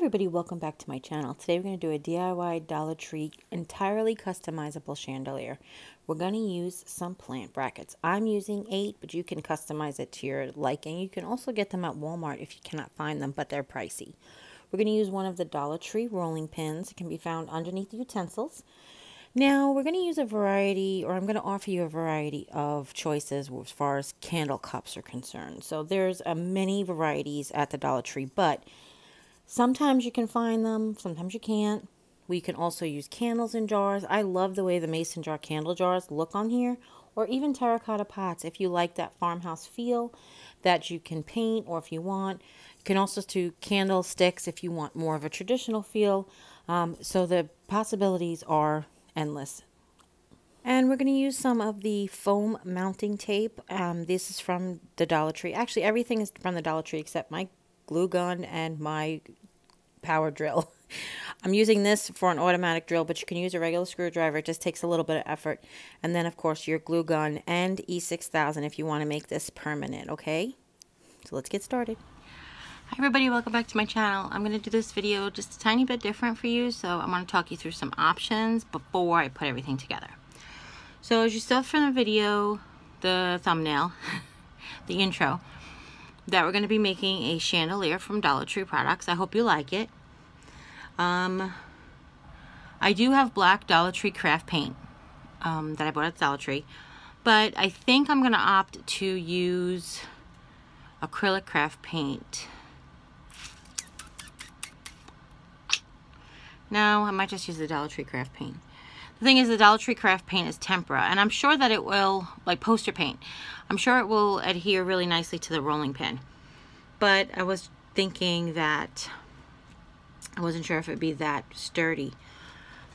everybody, welcome back to my channel. Today we're going to do a DIY Dollar Tree entirely customizable chandelier. We're going to use some plant brackets. I'm using 8, but you can customize it to your liking. You can also get them at Walmart if you cannot find them, but they're pricey. We're going to use one of the Dollar Tree rolling pins. It can be found underneath the utensils. Now we're going to use a variety, or I'm going to offer you a variety of choices as far as candle cups are concerned. So there's many varieties at the Dollar Tree, but sometimes you can find them, sometimes you can't. We can also use candles in jars. I love the way the mason jar candle jars look on here, or even terracotta pots if you like that farmhouse feel that you can paint, or if you want. You can also do candlesticks if you want more of a traditional feel. So the possibilities are endless. And we're going to use some of the foam mounting tape. This is from the Dollar Tree. Actually, everything is from the Dollar Tree except my glue gun and my power drill. I'm using this for an automatic drill, but you can use a regular screwdriver. It just takes a little bit of effort. And then, of course, your glue gun and E6000 if you want to make this permanent, okay? So let's get started. Hi everybody, welcome back to my channel. I'm going to do this video just a tiny bit different for you, so I want to talk you through some options before I put everything together. So as you saw from the video, the thumbnail, the intro, that we're going to be making a chandelier from Dollar Tree products. I hope you like it. I do have black Dollar Tree craft paint that I bought at Dollar Tree, but I think I'm going to opt to use acrylic craft paint. No, I might just use the Dollar Tree craft paint. The thing is, the Dollar Tree craft paint is tempera, and I'm sure that it will, like poster paint, I'm sure it will adhere really nicely to the rolling pin. But I was thinking that I wasn't sure if it'd be that sturdy.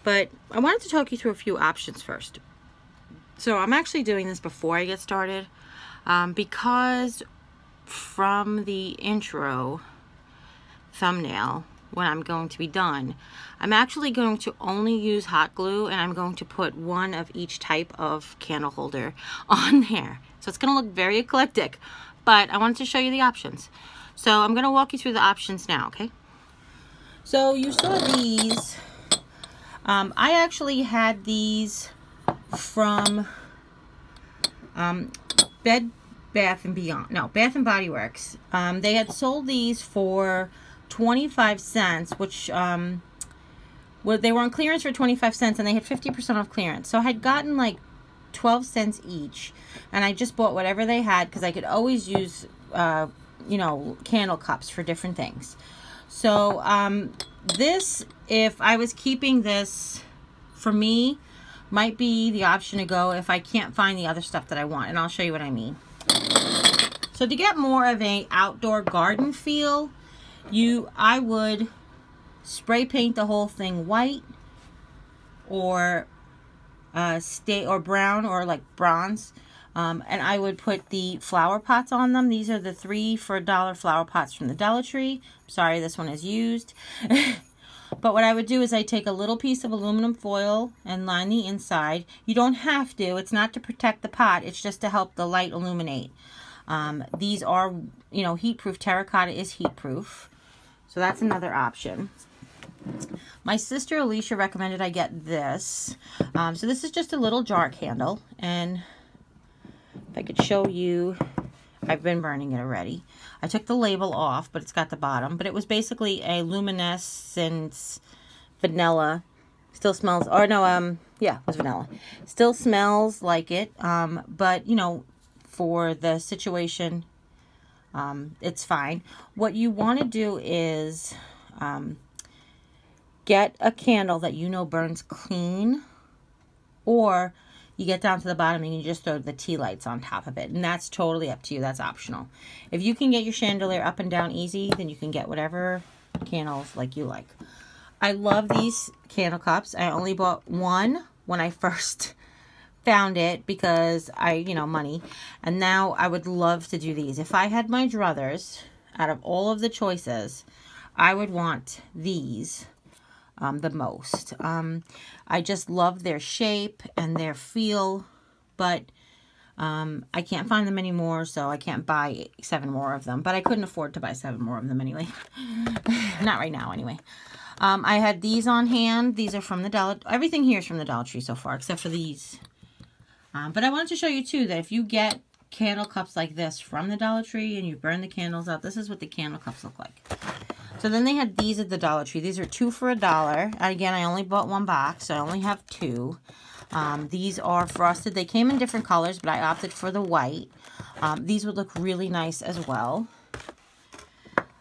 But I wanted to talk you through a few options first. So I'm actually doing this before I get started, because from the intro thumbnail, when I'm going to be done, I'm actually going to only use hot glue, and I'm going to put one of each type of candle holder on there. So it's going to look very eclectic, but I wanted to show you the options. So I'm going to walk you through the options now, okay? So you saw these. I actually had these from Bath and Beyond. No, Bath and Body Works. They had sold these for 25 cents, which they were on clearance for 25 cents, and they had 50% off clearance. So I had gotten like 12 cents each, and I just bought whatever they had because I could always use you know, candle cups for different things. So this, if I was keeping this for me, might be the option to go if I can't find the other stuff that I want, and I'll show you what I mean. So to get more of an outdoor garden feel, I would spray paint the whole thing white, or brown, or like bronze, and I would put the flower pots on them. These are the 3 for $1 flower pots from the Dollar Tree. Sorry, this one is used. But what I would do is I take a little piece of aluminum foil and line the inside. You don't have to. It's not to protect the pot. It's just to help the light illuminate. These are, you know, heat proof. Terracotta is heat proof. So that's another option. My sister Alicia recommended I get this. So this is just a little jar candle, and if I could show you, I've been burning it already. I took the label off, but it's got the bottom. But it was basically a luminescence vanilla. Still smells, or no, yeah, it was vanilla. Still smells like it, but you know, for the situation, it's fine. What you want to do is get a candle that you know burns clean, or you get down to the bottom and you just throw the tea lights on top of it, and that's totally up to you. That's optional. If you can get your chandelier up and down easy, then you can get whatever candles like you like. I love these candle cups. I only bought one when I first found it because you know, money. And now I would love to do these. If I had my druthers, out of all of the choices, I would want these the most. I just love their shape and their feel, but I can't find them anymore, so I can't buy 7 more of them. But I couldn't afford to buy 7 more of them anyway. Not right now, anyway. I had these on hand. These are from the Dollar... Everything here is from the Dollar Tree so far, except for these. But I wanted to show you, too, that if you get candle cups like this from the Dollar Tree and you burn the candles out, this is what the candle cups look like. So then they had these at the Dollar Tree. These are 2 for $1. Again, I only bought 1 box, so I only have 2. These are frosted. They came in different colors, but I opted for the white. These would look really nice as well.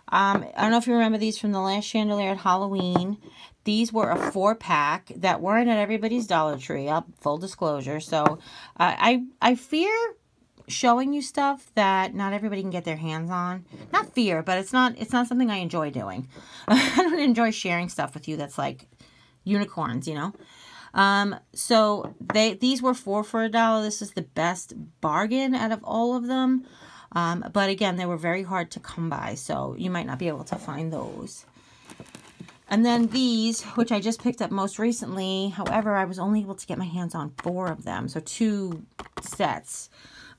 I don't know if you remember these from the last chandelier at Halloween. These were a 4-pack that weren't at everybody's Dollar Tree, full disclosure. So I fear showing you stuff that not everybody can get their hands on. Not fear, but it's not something I enjoy doing. I don't enjoy sharing stuff with you that's like unicorns, you know. So these were 4 for $1. This is the best bargain out of all of them. But again, they were very hard to come by, so you might not be able to find those. And then these, which I just picked up most recently, however, I was only able to get my hands on 4 of them, so 2 sets.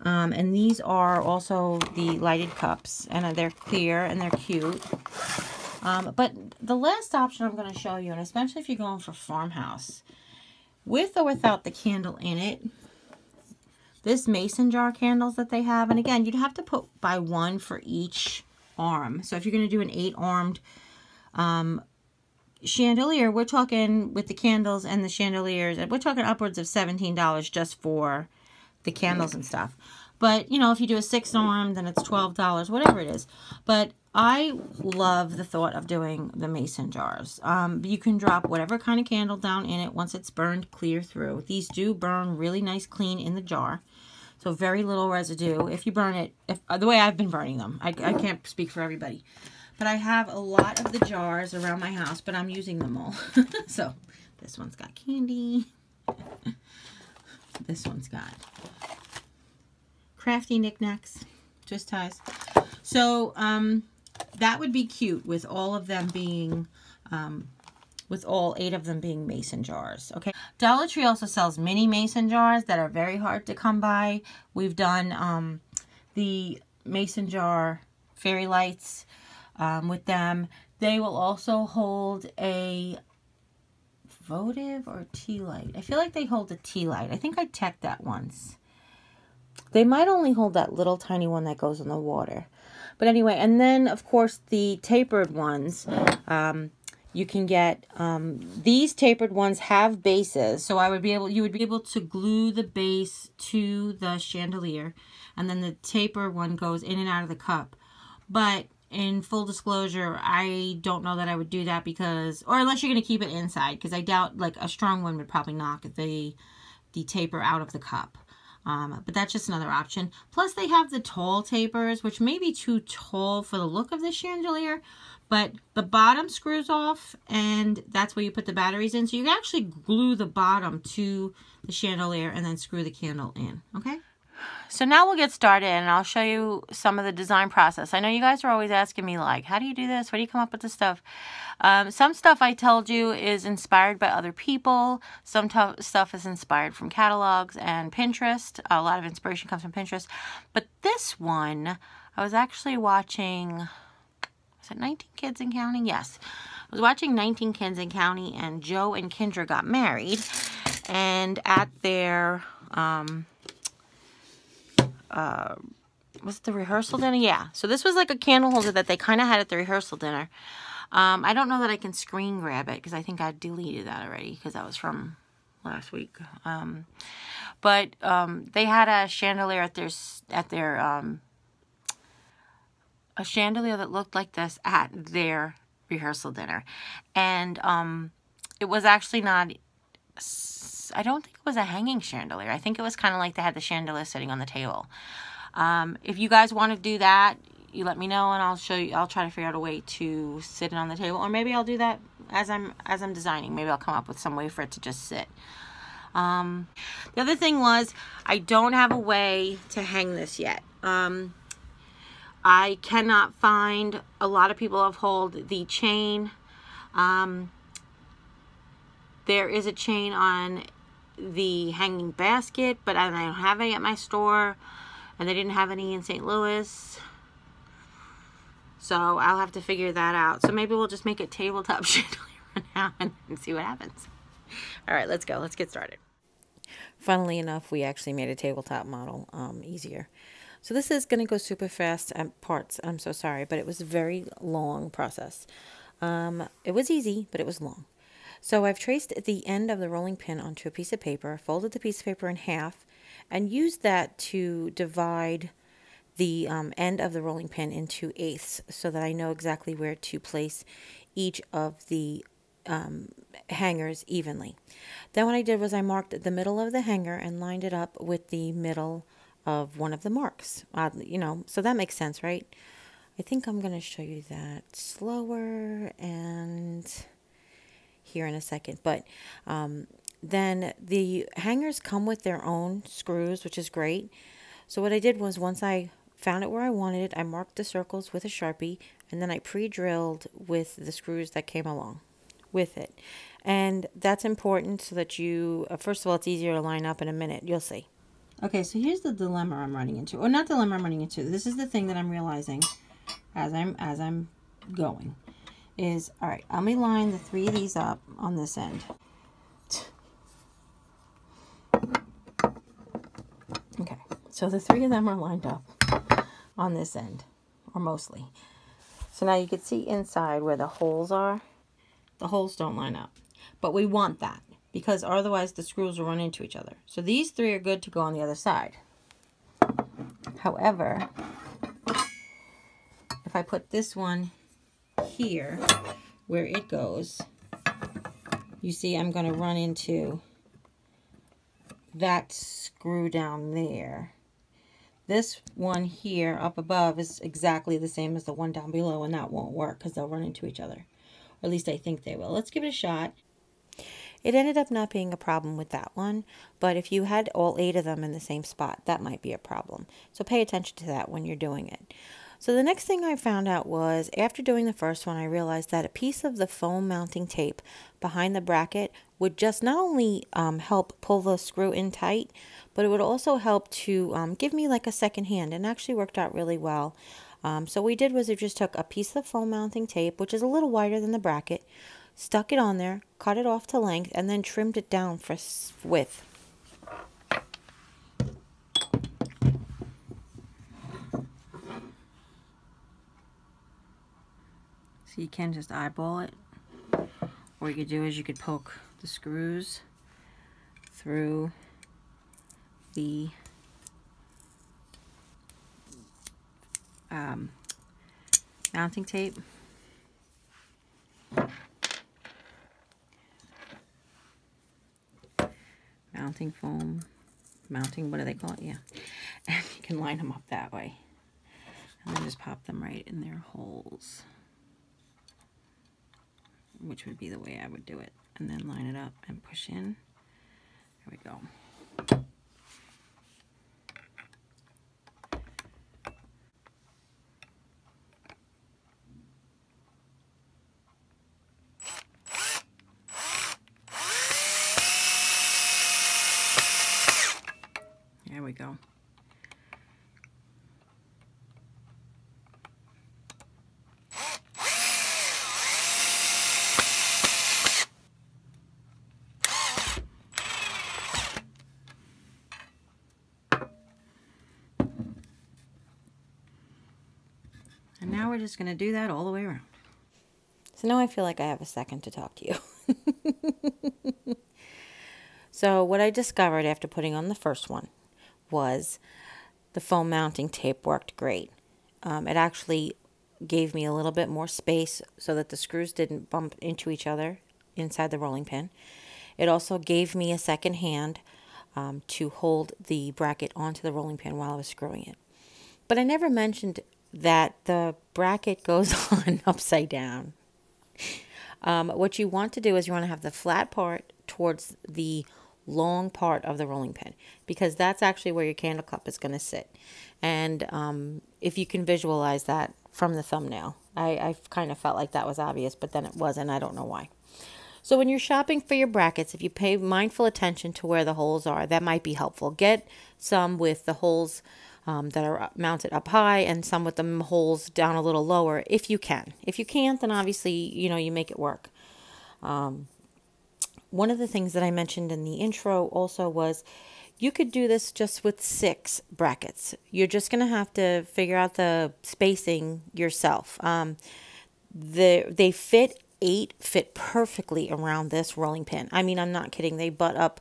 And these are also the lighted cups, and they're clear and they're cute. But the last option I'm going to show you, and especially if you're going for farmhouse, with or without the candle in it, this mason jar candles that they have, and again, you'd have to buy 1 for each arm. So if you're going to do an 8-armed chandelier, we're talking with the candles and the chandeliers, and we're talking upwards of $17 just for the candles and stuff. But, you know, if you do a 6-arm, then it's $12, whatever it is. But I love the thought of doing the mason jars. You can drop whatever kind of candle down in it once it's burned clear through. These do burn really nice clean in the jar. So very little residue. If you burn it, the way I've been burning them, I can't speak for everybody. But I have a lot of the jars around my house, but I'm using them all. So this one's got candy. This one's got crafty knickknacks, twist ties. So that would be cute with all of them being, with all 8 of them being mason jars. Okay. Dollar Tree also sells mini mason jars that are very hard to come by. We've done the mason jar fairy lights with them. They will also hold a votive or tea light. I feel like they hold a tea light. I think I checked that once. They might only hold that little tiny one that goes in the water. But anyway, and then of course the tapered ones, you can get, these tapered ones have bases. So you would be able to glue the base to the chandelier, and then the taper one goes in and out of the cup. But in full disclosure, I don't know that I would do that because, or unless you're going to keep it inside, because I doubt, like, a strong one would probably knock the taper out of the cup. But that's just another option. Plus, they have the tall tapers, which may be too tall for the look of the chandelier, but the bottom screws off, and that's where you put the batteries in. So you can actually glue the bottom to the chandelier and then screw the candle in, okay? So now we'll get started, and I'll show you some of the design process. I know you guys are always asking me, like, how do you do this? Where do you come up with this stuff? Some stuff I told you is inspired by other people. Some stuff is inspired from catalogs and Pinterest. A lot of inspiration comes from Pinterest. But this one, I was actually watching, was it 19 Kids and Counting? Yes. I was watching 19 Kids and Counting, and Joe and Kendra got married. And at their... was it the rehearsal dinner? Yeah. So this was like a candle holder that they kind of had at the rehearsal dinner. I don't know that I can screen grab it because I think I deleted that already because that was from last week. But they had a chandelier at their a chandelier that looked like this at their rehearsal dinner, and it was actually not. I don't think it was a hanging chandelier. I think it was kind of like they had the chandelier sitting on the table. If you guys want to do that, you let me know, and I'll show you. I'll try to figure out a way to sit it on the table, or maybe I'll do that as I'm designing. Maybe I'll come up with some way for it to just sit. The other thing was I don't have a way to hang this yet. I cannot find. A lot of people have hauled the chain. There is a chain on the hanging basket, but I don't have any at my store, and they didn't have any in St. Louis. So I'll have to figure that out. So maybe we'll just make it tabletop chandelier for now and see what happens. All right, let's go. Let's get started. Funnily enough, we actually made a tabletop model easier. So this is going to go super fast at parts. I'm so sorry, but it was a very long process. It was easy, but it was long. So I've traced the end of the rolling pin onto a piece of paper, folded the piece of paper in half, and used that to divide the end of the rolling pin into eighths so that I know exactly where to place each of the hangers evenly. Then what I did was I marked the middle of the hanger and lined it up with the middle of one of the marks. You know, so that makes sense, right? I think I'm going to show you that slower and here in a second. But then the hangers come with their own screws, which is great. So what I did was once I found it where I wanted it, I marked the circles with a Sharpie, and then I pre-drilled with the screws that came along with it. And that's important so that you, first of all, it's easier to line up in a minute. You'll see. Okay, so here's the dilemma I'm running into. Or not dilemma I'm running into. This is the thing that I'm realizing as I'm going. Is, all right, let me line the 3 of these up on this end. Okay, so the 3 of them are lined up on this end, or mostly. So now you can see inside where the holes are. The holes don't line up, but we want that because otherwise the screws will run into each other. So these 3 are good to go on the other side. However, if I put this one here where it goes, you see I'm going to run into that screw down there. This one here up above is exactly the same as the one down below, and that won't work because they'll run into each other. Or at least I think they will. Let's give it a shot. It ended up not being a problem with that one, but if you had all 8 of them in the same spot, that might be a problem. So pay attention to that when you're doing it. So the next thing I found out was, after doing the first one, I realized that a piece of the foam mounting tape behind the bracket would just not only help pull the screw in tight, but it would also help to give me like a second hand, and actually worked out really well. So what we did was we just took a piece of foam mounting tape, which is a little wider than the bracket, stuck it on there, cut it off to length, and then trimmed it down for width. So you can just eyeball it. What you could do is you could poke the screws through the mounting tape. Mounting foam. Mounting, what do they call it? Yeah. And you can line them up that way. And then just pop them right in their holes, which would be the way I would do it. And then line it up and push in. There we go. There we go. And now we're just going to do that all the way around. So now I feel like I have a second to talk to you. So what I discovered after putting on the first one was the foam mounting tape worked great. It actually gave me a little bit more space so that the screws didn't bump into each other inside the rolling pin. It also gave me a second hand to hold the bracket onto the rolling pin while I was screwing it. But I never mentioned that the bracket goes on upside down. What you want to do is you want to have the flat part towards the long part of the rolling pin, because that's actually where your candle cup is going to sit. And if you can visualize that from the thumbnail, I kind of felt like that was obvious, but then it wasn't. I don't know why. So when you're shopping for your brackets, if you pay mindful attention to where the holes are, that might be helpful. Get some with the holes that are mounted up high and some with the holes down a little lower if you can. If you can't, then obviously, you make it work. One of the things that I mentioned in the intro also was you could do this just with 6 brackets. You're just going to have to figure out the spacing yourself. They fit 8 fit perfectly around this rolling pin. I mean, I'm not kidding. They butt up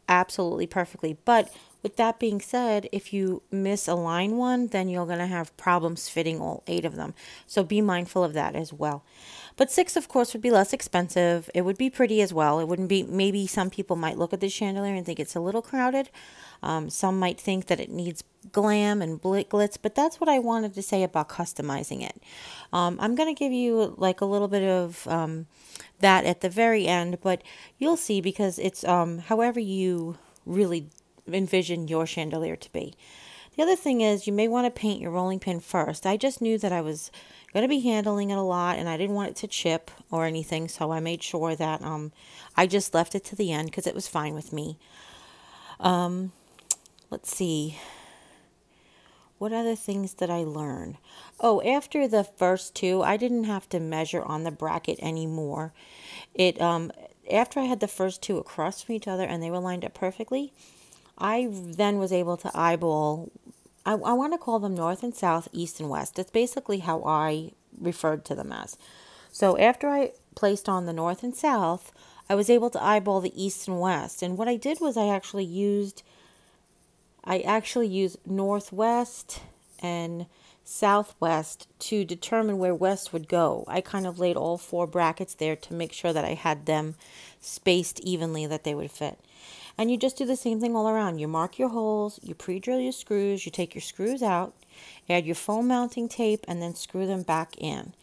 absolutely perfectly. But with that being said, if you misalign one, then you're going to have problems fitting all 8 of them. So be mindful of that as well. But 6, of course, would be less expensive. It would be pretty as well. It wouldn't be, maybe some people might look at the chandelier and think it's a little crowded. Some might think that it needs glam and glitz, but that's what I wanted to say about customizing it. I'm going to give you like a little bit of that at the very end, but you'll see because it's however you really envision your chandelier to be. The other thing is you may want to paint your rolling pin first. I just knew that I was going to be handling it a lot and I didn't want it to chip or anything, so I made sure that I just left it to the end because it was fine with me. Let's see. What other things did I learn? Oh, after the first 2, I didn't have to measure on the bracket anymore. After I had the first 2 across from each other and they were lined up perfectly, I then was able to eyeball, I want to call them north and south, east and west. That's basically how I referred to them as. So after I placed on the north and south, I was able to eyeball the east and west. And what I did was I actually used northwest and southwest to determine where west would go. I kind of laid all 4 brackets there to make sure that I had them spaced evenly, that they would fit. And you just do the same thing all around. You mark your holes, you pre-drill your screws, you take your screws out, add your foam mounting tape, and then screw them back in.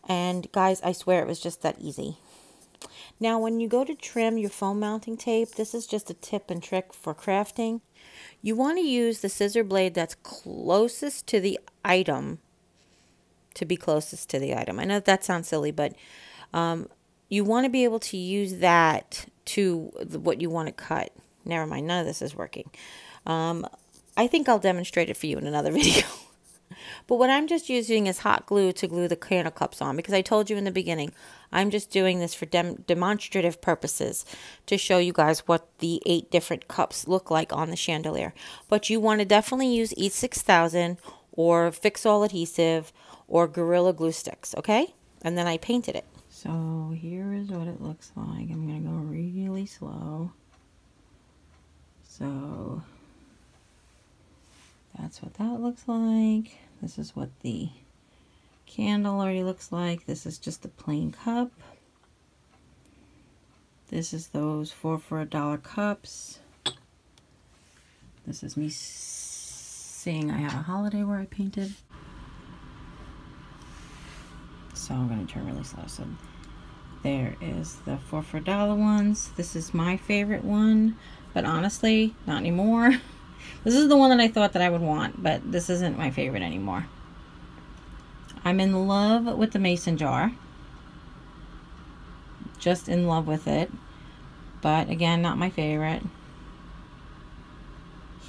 And guys, I swear it was just that easy. Now, when you go to trim your foam mounting tape, this is just a tip and trick for crafting. You want to use the scissor blade that's closest to the item to be closest to the item. I know that sounds silly, but you want to be able to use that to what you want to cut. Never mind, none of this is working. I think I'll demonstrate it for you in another video. But what I'm just using is hot glue to glue the candle cups on, because I told you in the beginning, I'm just doing this for demonstrative purposes to show you guys what the 8 different cups look like on the chandelier. But you want to definitely use E6000 or Fix All adhesive or Gorilla glue sticks, okay? And then I painted it. So here is what it looks like. I'm going to go really slow. So that's what that looks like. This is what the candle already looks like. This is just a plain cup. This is those 4 for $1 cups. This is me saying I had a holiday where I painted. So I'm going to turn really slow. So there is the 4 for $1 ones. This is my favorite one, but honestly, not anymore. This is the one that I thought that I would want, but this isn't my favorite anymore. I'm in love with the mason jar. Just in love with it. But again, not my favorite.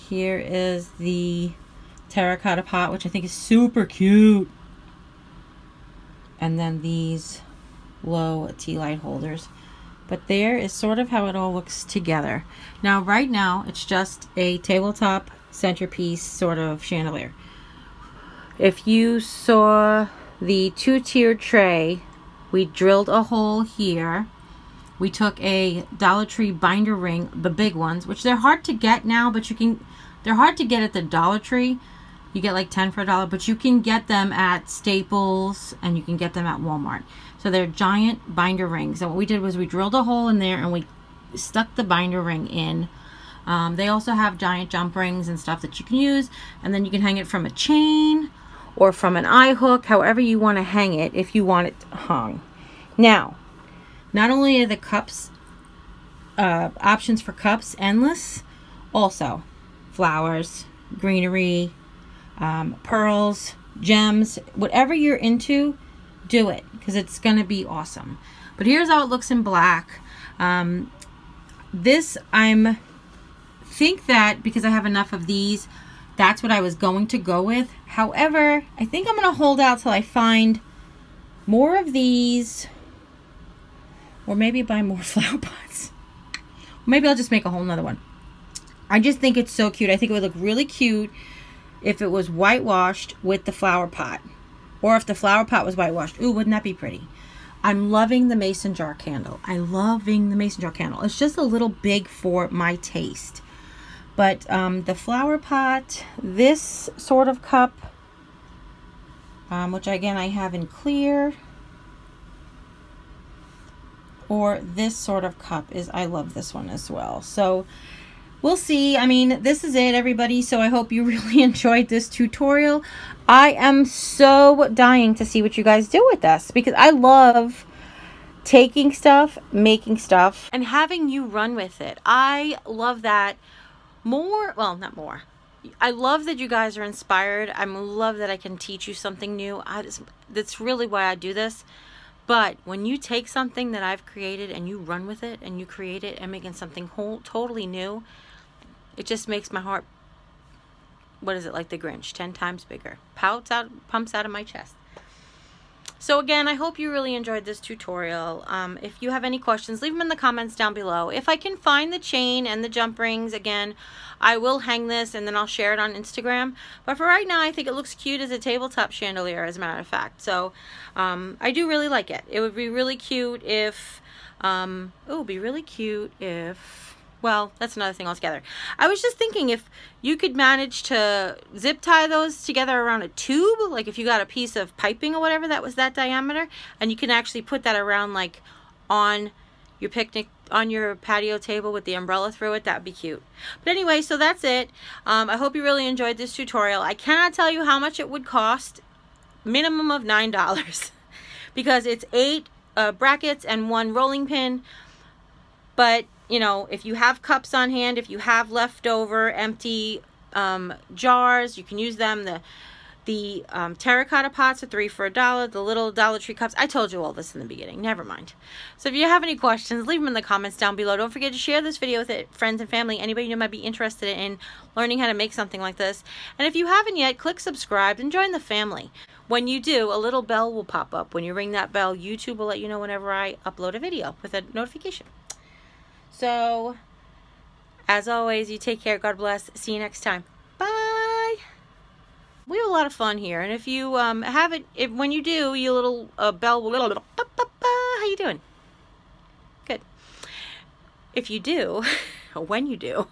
Here is the terracotta pot, which I think is super cute. And then these low tea light holders. But there is sort of how it all looks together. Now, right now, it's just a tabletop centerpiece sort of chandelier. If you saw the 2-tiered tray, we drilled a hole here. We took a Dollar Tree binder ring, the big ones, which they're hard to get now, but they're hard to get at the Dollar Tree. You get like 10 for $1, but you can get them at Staples and you can get them at Walmart. So they're giant binder rings. And what we did was we drilled a hole in there and we stuck the binder ring in. They also have giant jump rings and stuff that you can use. And then you can hang it from a chain or from an eye hook, however you want to hang it if you want it hung. Now, not only are the cups, options for cups endless, also flowers, greenery, pearls, gems, whatever you're into, do it, because it's going to be awesome. But here's how it looks in black. This, think that because I have enough of these, that's what I was going to go with. However, I think I'm going to hold out till I find more of these, or maybe buy more flower pots. Maybe I'll just make a whole nother one. I just think it's so cute. I think it would look really cute if it was whitewashed with the flower pot, or if the flower pot was whitewashed. Ooh, wouldn't that be pretty? I'm loving the mason jar candle. I'm loving the mason jar candle. It's just a little big for my taste. But the flower pot, this sort of cup, which again I have in clear, or this sort of cup is, I love this one as well. So we'll see. I mean, this is it, everybody. So I hope you really enjoyed this tutorial. I am so dying to see what you guys do with this, because I love taking stuff, making stuff, and having you run with it. I love that more. Well, not more. I love that you guys are inspired. I love that I can teach you something new. That's really why I do this. But when you take something that I've created and you run with it and you create it and making something totally new, it just makes my heart, what is it, like the Grinch, 10 times bigger. Pumps out of my chest. So again, I hope you really enjoyed this tutorial. If you have any questions, leave them in the comments down below. If I can find the chain and the jump rings, again, I will hang this and then I'll share it on Instagram. But for right now, I think it looks cute as a tabletop chandelier, as a matter of fact. So I do really like it. It would be really cute if, well, that's another thing altogether. I was just thinking if you could manage to zip tie those together around a tube, like if you got a piece of piping or whatever that was that diameter, and you can actually put that around like on your picnic, on your patio table with the umbrella through it, that would be cute. But anyway, so that's it. I hope you really enjoyed this tutorial. I cannot tell you how much it would cost. Minimum of $9 because it's 8 brackets and 1 rolling pin. But you know, if you have cups on hand, if you have leftover empty jars, you can use them. The terracotta pots are 3 for $1. The little Dollar Tree cups. I told you all this in the beginning. Never mind. So if you have any questions, leave them in the comments down below. Don't forget to share this video with friends and family. Anybody you know might be interested in learning how to make something like this. And if you haven't yet, click subscribe and join the family. When you do, a little bell will pop up. When you ring that bell, YouTube will let you know whenever I upload a video with a notification. So, as always, you take care. God bless. See you next time. Bye. We have a lot of fun here, and if you when you do, your little bell will how you doing? Good. If you do, when you do.